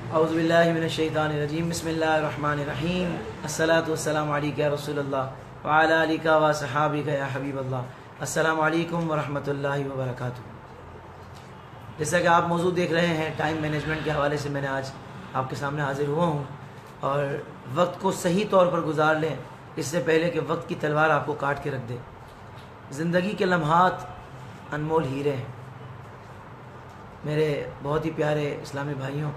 اعوذ باللہ من الشیطان الرجیم بسم اللہ الرحمن الرحیم الصلاۃ والسلام علیک یا رسول اللہ وعلی آلک و صحابک یا حبیب اللہ۔ السلام علیکم ورحمۃ اللہ وبرکاتہ۔ جیسا کہ آپ موضوع دیکھ رہے ہیں ٹائم مینجمنٹ کے حوالے سے میں نے آج آپ کے سامنے حاضر ہوا ہوں، اور وقت کو صحیح طور پر گزار لیں اس سے پہلے کہ وقت کی تلوار آپ کو کاٹ کے رکھ دے۔ زندگی کے لمحات انمول ہیرے ہیں میرے بہت ہی پیارے اسلامی بھائیوں،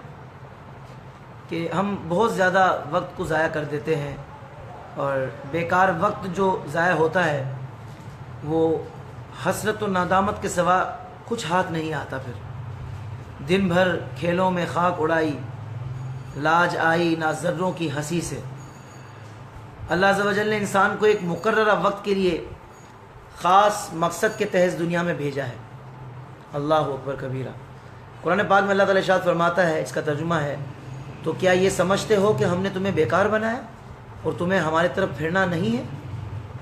کہ ہم بہت زیادہ وقت کو ضائع کر دیتے ہیں، اور بیکار وقت جو ضائع ہوتا ہے وہ حسرت و ندامت کے سوا کچھ ہاتھ نہیں آتا۔ پھر دن بھر کھیلوں میں خاک اڑائی، لاج آئی نہ ذروں کی ہنسی سے۔ اللہ عز و جل نے انسان کو ایک مقررہ وقت کے لیے خاص مقصد کے تحت دنیا میں بھیجا ہے۔ اللہ اکبر کبیرہ۔ قرآن پاک میں اللہ تعالیٰ ارشاد فرماتا ہے، اس کا ترجمہ ہے، تو کیا یہ سمجھتے ہو کہ ہم نے تمہیں بیکار بنایا اور تمہیں ہماری طرف پھرنا نہیں ہے؟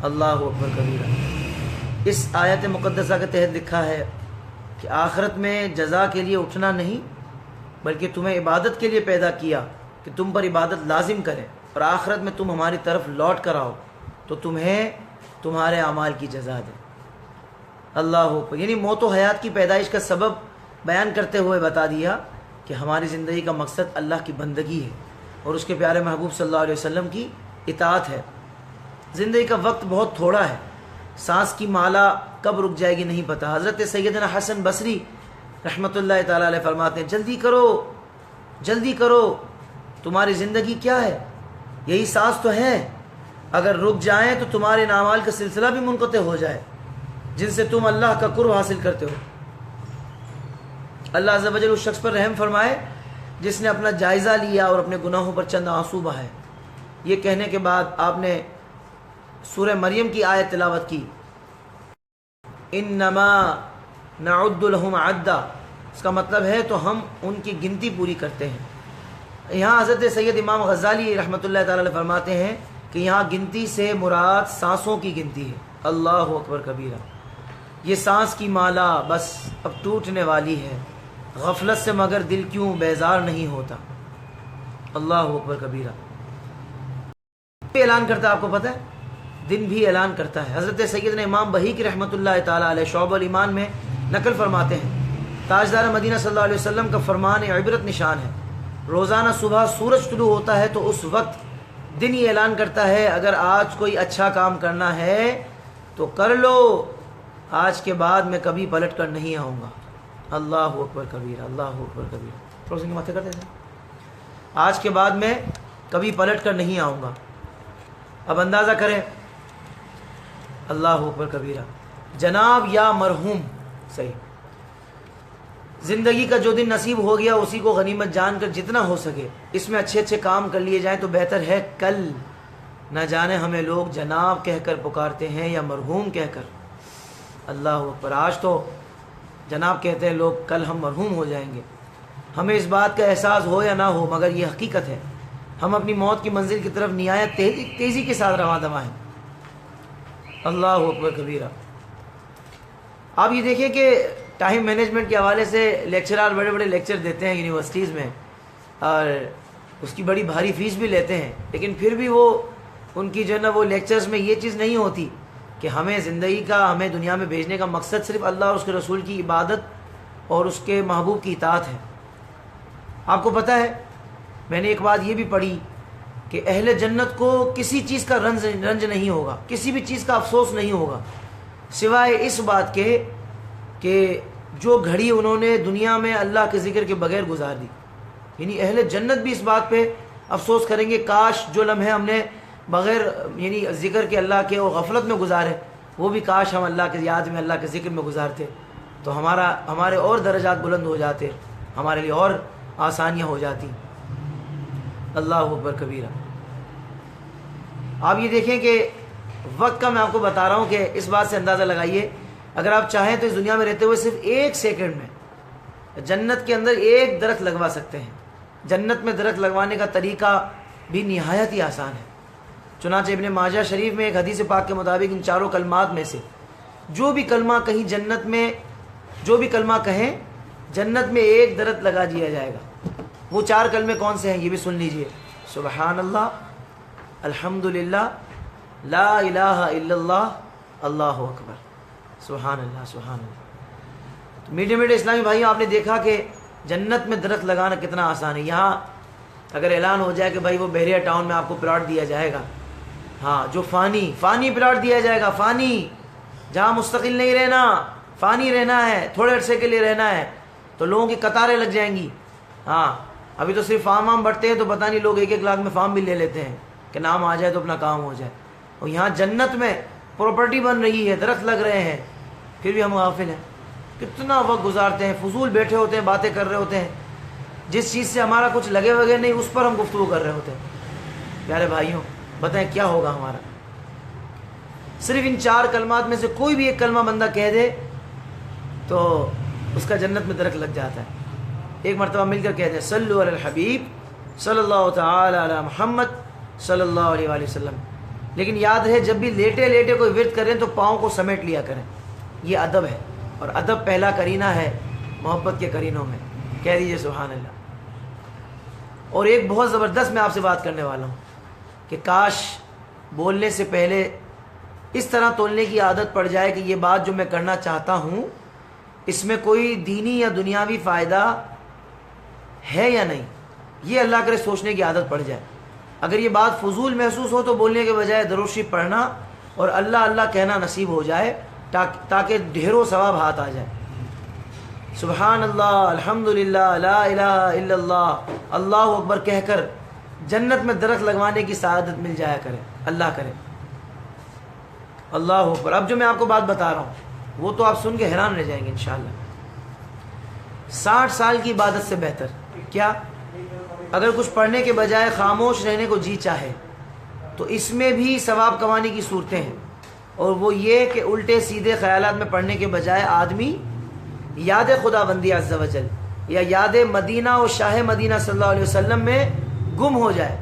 اللہ اکبر کبیرہ۔ اس آیت مقدسہ کے تحت لکھا ہے کہ آخرت میں جزا کے لیے اٹھنا نہیں، بلکہ تمہیں عبادت کے لیے پیدا کیا کہ تم پر عبادت لازم کریں، اور آخرت میں تم ہماری طرف لوٹ کر آؤ تو تمہیں تمہارے اعمال کی جزا دیں۔ اللہ اکبر۔ یعنی موت و حیات کی پیدائش کا سبب بیان کرتے ہوئے بتا دیا کہ ہماری زندگی کا مقصد اللہ کی بندگی ہے اور اس کے پیارے محبوب صلی اللہ علیہ وسلم کی اطاعت ہے۔ زندگی کا وقت بہت تھوڑا ہے، سانس کی مالا کب رک جائے گی نہیں پتہ۔ حضرت سیدنا حسن بصری رحمۃ اللہ تعالیٰ علیہ فرماتے ہیں، جلدی کرو جلدی کرو، تمہاری زندگی کیا ہے؟ یہی سانس تو ہے، اگر رک جائیں تو تمہارے اعمال کا سلسلہ بھی منقطع ہو جائے جن سے تم اللہ کا قرب حاصل کرتے ہو۔ اللہ عز و جل اس شخص پر رحم فرمائے جس نے اپنا جائزہ لیا اور اپنے گناہوں پر چند آنسو بہائے۔ یہ کہنے کے بعد آپ نے سورہ مریم کی آیت تلاوت کی، انما نعد لهم عدا، اس کا مطلب ہے تو ہم ان کی گنتی پوری کرتے ہیں۔ یہاں حضرت سید امام غزالی رحمۃ اللہ تعالی علیہ فرماتے ہیں کہ یہاں گنتی سے مراد سانسوں کی گنتی ہے۔ اللہ اکبر کبیرہ۔ یہ سانس کی مالا بس اب ٹوٹنے والی ہے، غفلت سے مگر دل کیوں بیزار نہیں ہوتا۔ اللہ اکبر کبیرہ۔ اعلان کرتا ہے، آپ کو پتہ ہے دن بھی اعلان کرتا ہے۔ حضرت سیدنا امام بہیقی رحمۃ اللہ تعالیٰ علیہ شعب الایمان میں نقل فرماتے ہیں، تاجدار مدینہ صلی اللہ علیہ وسلم کا فرمان عبرت نشان ہے، روزانہ صبح سورج طلوع ہوتا ہے تو اس وقت دن یہ اعلان کرتا ہے، اگر آج کوئی اچھا کام کرنا ہے تو کر لو، آج کے بعد میں کبھی پلٹ کر نہیں آؤں گا۔ اللہ اکبر کبیرہ، اللہ اکبر کبیرہ۔ تھوڑا سا ماتھے کرتے ہیں، آج کے بعد میں کبھی پلٹ کر نہیں آؤں گا۔ اب اندازہ کریں، اللہ اکبر کبیرہ، جناب یا مرحوم، صحیح، زندگی کا جو دن نصیب ہو گیا اسی کو غنیمت جان کر جتنا ہو سکے اس میں اچھے اچھے کام کر لیے جائیں تو بہتر ہے۔ کل نہ جانے ہمیں لوگ جناب کہہ کر پکارتے ہیں یا مرحوم کہہ کر۔ اللہ اکبر۔ آج تو جناب کہتے ہیں لوگ، کل ہم مرحوم ہو جائیں گے۔ ہمیں اس بات کا احساس ہو یا نہ ہو مگر یہ حقیقت ہے، ہم اپنی موت کی منزل کی طرف نہایت تیزی کے ساتھ رواں دواں ہیں۔ اللہ اکبر کبیرہ۔ آپ یہ دیکھیں کہ ٹائم مینجمنٹ کے حوالے سے لیکچرار بڑے بڑے لیکچر دیتے ہیں یونیورسٹیز میں، اور اس کی بڑی بھاری فیس بھی لیتے ہیں، لیکن پھر بھی وہ ان کی جو ہے نا وہ لیکچرز میں یہ چیز نہیں ہوتی کہ ہمیں زندگی کا، ہمیں دنیا میں بھیجنے کا مقصد صرف اللہ اور اس کے رسول کی عبادت اور اس کے محبوب کی اطاعت ہے۔ آپ کو پتہ ہے، میں نے ایک بات یہ بھی پڑھی کہ اہل جنت کو کسی چیز کا رنج نہیں ہوگا، کسی بھی چیز کا افسوس نہیں ہوگا، سوائے اس بات کے کہ جو گھڑی انہوں نے دنیا میں اللہ کے ذکر کے بغیر گزار دی۔ یعنی اہل جنت بھی اس بات پہ افسوس کریں گے، کاش جو لمحے ہم نے بغیر یعنی ذکر کے اللہ کے اور غفلت میں گزارے، وہ بھی کاش ہم اللہ کے یاد میں، اللہ کے ذکر میں گزارتے تو ہمارے اور درجات بلند ہو جاتے، ہمارے لیے اور آسانیاں ہو جاتی۔ اللہ اکبر کبیرہ۔ آپ یہ دیکھیں کہ وقت کا میں آپ کو بتا رہا ہوں کہ اس بات سے اندازہ لگائیے، اگر آپ چاہیں تو اس دنیا میں رہتے ہوئے صرف ایک سیکنڈ میں جنت کے اندر ایک درخت لگوا سکتے ہیں۔ جنت میں درخت لگوانے کا طریقہ بھی نہایت ہی آسان ہے۔ چنانچہ ابن ماجہ شریف میں ایک حدیث پاک کے مطابق ان چاروں کلمات میں سے جو بھی کلمہ کہیں جنت میں، جو بھی کلمہ کہیں جنت میں ایک درخت لگا دیا جائے گا۔ وہ 4 کلمے کون سے ہیں یہ بھی سن لیجئے. سبحان اللہ، الحمدللہ، لا الہ الا اللہ، اللہ اکبر. سبحان اللہ سبحان اللہ. میٹھے میٹھے اسلامی بھائیوں، آپ نے دیکھا کہ جنت میں درخت لگانا کتنا آسان ہے. یہاں اگر اعلان ہو جائے کہ بھائی وہ بحریہ ٹاؤن میں آپ کو پلاٹ دیا جائے گا، ہاں جو فانی پلاٹ دیا جائے گا، فانی، جہاں مستقل نہیں رہنا، فانی رہنا ہے، تھوڑے عرصے کے لیے رہنا ہے، تو لوگوں کی قطاریں لگ جائیں گی. ہاں ابھی تو صرف فارم بڑھتے ہیں تو پتہ نہیں لوگ 1-1 لاکھ میں فارم بھی لے لیتے ہیں کہ نام آ جائے تو اپنا کام ہو جائے. اور یہاں جنت میں پراپرٹی بن رہی ہے، درخت لگ رہے ہیں، پھر بھی ہم غافل ہیں. کتنا وقت گزارتے ہیں، فضول بیٹھے ہوتے ہیں، باتیں کر رہے ہوتے ہیں، جس چیز سے ہمارا کچھ لگے وگے نہیں اس پر ہم گفتگو کر رہے ہوتے ہیں. پیارے بھائیوں بتائیں کیا ہوگا ہمارا؟ صرف ان 4 کلمات میں سے کوئی بھی ایک کلمہ بندہ کہہ دے تو اس کا جنت میں درخت لگ جاتا ہے. ایک مرتبہ مل کر کہتے ہیں صلو علی الحبیب صلی اللہ تعالی علی محمد صلی اللہ علیہ وآلہ وسلم. لیکن یاد رہے جب بھی لیٹے لیٹے کوئی ورد کریں تو پاؤں کو سمیٹ لیا کریں. یہ ادب ہے، اور ادب پہلا کرینہ ہے محبت کے کرینوں میں. کہہ دیجئے سبحان اللہ. اور ایک بہت زبردست میں آپ سے بات کرنے والا ہوں کہ کاش بولنے سے پہلے اس طرح تولنے کی عادت پڑ جائے کہ یہ بات جو میں کرنا چاہتا ہوں اس میں کوئی دینی یا دنیاوی فائدہ ہے یا نہیں، یہ اللہ کرے سوچنے کی عادت پڑ جائے. اگر یہ بات فضول محسوس ہو تو بولنے کے بجائے درود شریف پڑھنا اور اللہ اللہ کہنا نصیب ہو جائے تاکہ ڈھیروں ثواب ہاتھ آ جائے. سبحان اللہ، الحمدللہ، لا الہ الا اللہ، اللہ اکبر کہہ کر جنت میں درخت لگوانے کی سعادت مل جایا کرے. اللہ کرے. اللہ اکبر. اب جو میں آپ کو بات بتا رہا ہوں وہ تو آپ سن کے حیران رہ جائیں گے انشاءاللہ. 60 سال کی عبادت سے بہتر کیا؟ اگر کچھ پڑھنے کے بجائے خاموش رہنے کو جی چاہے تو اس میں بھی ثواب کمانے کی صورتیں ہیں. اور وہ یہ کہ الٹے سیدھے خیالات میں پڑھنے کے بجائے آدمی یاد خدا بندی عز و جل یا یاد مدینہ اور شاہ مدینہ صلی اللہ علیہ وسلم میں گم ہو جائے.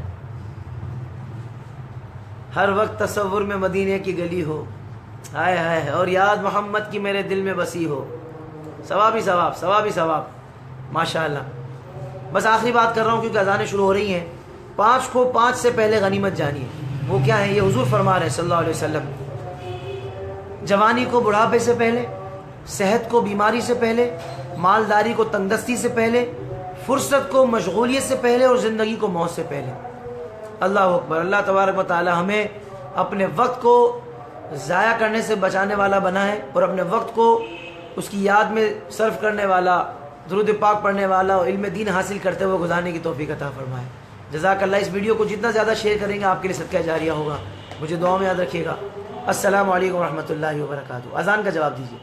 ہر وقت تصور میں مدینے کی گلی ہو، ہائے ہائے، اور یاد محمد کی میرے دل میں بسی ہو. ثواب ہی ثواب، ثواب ہی ثواب، ماشاءاللہ. بس آخری بات کر رہا ہوں کیونکہ اذانیں شروع ہو رہی ہیں. 5 کو 5 سے پہلے غنیمت جانیے. وہ کیا ہے؟ یہ حضور فرما رہے ہیں صلی اللہ علیہ وسلم. جوانی کو بڑھاپے سے پہلے، صحت کو بیماری سے پہلے، مالداری کو تنگدستی سے پہلے، فرصت کو مشغولیت سے پہلے، اور زندگی کو موت سے پہلے. اللہ اکبر. اللہ تبارک و تعالی ہمیں اپنے وقت کو ضائع کرنے سے بچانے والا بنائے اور اپنے وقت کو اس کی یاد میں صرف کرنے والا، درود پاک پڑھنے والا اور علم دین حاصل کرتے ہوئے گزارنے کی توفیق عطا فرمائے. جزاک اللہ. اس ویڈیو کو جتنا زیادہ شیئر کریں گے آپ کے لیے صدقہ جاریہ ہوگا. مجھے دعا میں یاد رکھیے گا. السلام علیکم ورحمۃ اللہ وبرکاتہ. اذان کا جواب دیجیے.